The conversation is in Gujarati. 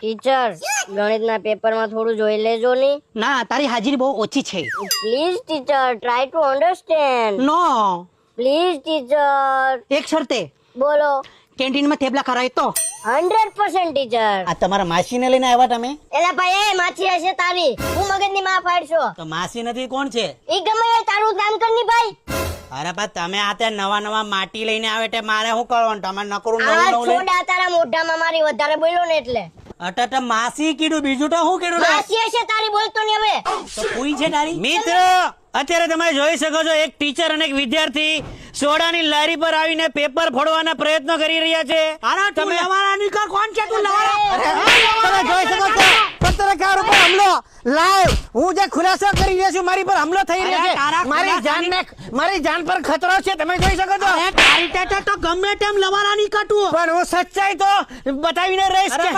ટીચર ગણિતના પેપરમાં થોડું જોઈ લેજો ની. ના તારી હાજરી બહુ ઓછી છે. Please teacher try to understand. No please teacher. એક શરતે બોલો. કેન્ટીનમાં થેપલા ખરાય તો 100% ટીચર. આ તમારા માસીને લઈને આવ્યા તમે? એલા ભાઈ એ માછી હશે તારી, હું મગજની માં ફાડશો. તો માસી નથી કોણ છે? ઈ ગમે એ તારું નામ કરની ભાઈ. અરે બા તમે આ તે નવા માટી લઈને આવે એટલે મારે શું કરવાનું? તમે નકરું આ નવું લઈ છોડા તારા મોઢામાં મારી વધારે બોલ્યો ને એટલે. અટટ માસી કીધું, બીજું તો શું કીધું? માસી હશે તારી, બોલતો ને હવે. તો કોઈ છે તારી? મિત્ર અત્યારે તમે જોઈ શકો છો એક ટીચર અને એક વિદ્યાર્થી સોડાની લારી પર આવીને પેપર ફોડવાના પ્રયત્નો કરી રહ્યા છે. તમે અમારા નીકળ કોણ છે? તું લવારા તમે જોઈ શકો છો પત્રકાર ઉપર હુમલો લાઈવ. હું જે ખુલાસો કરી રહ્યો છું મારી પર હુમલો થઈ રહ્યો છે. મારી જાન પર ખતરો છે, તમે જોઈ શકો છો. તારી ટેટે તો ગમે તેમ લવારા નીકળતું. પણ હું સચ્ચાઈ તો બતાવીને રહીશ કે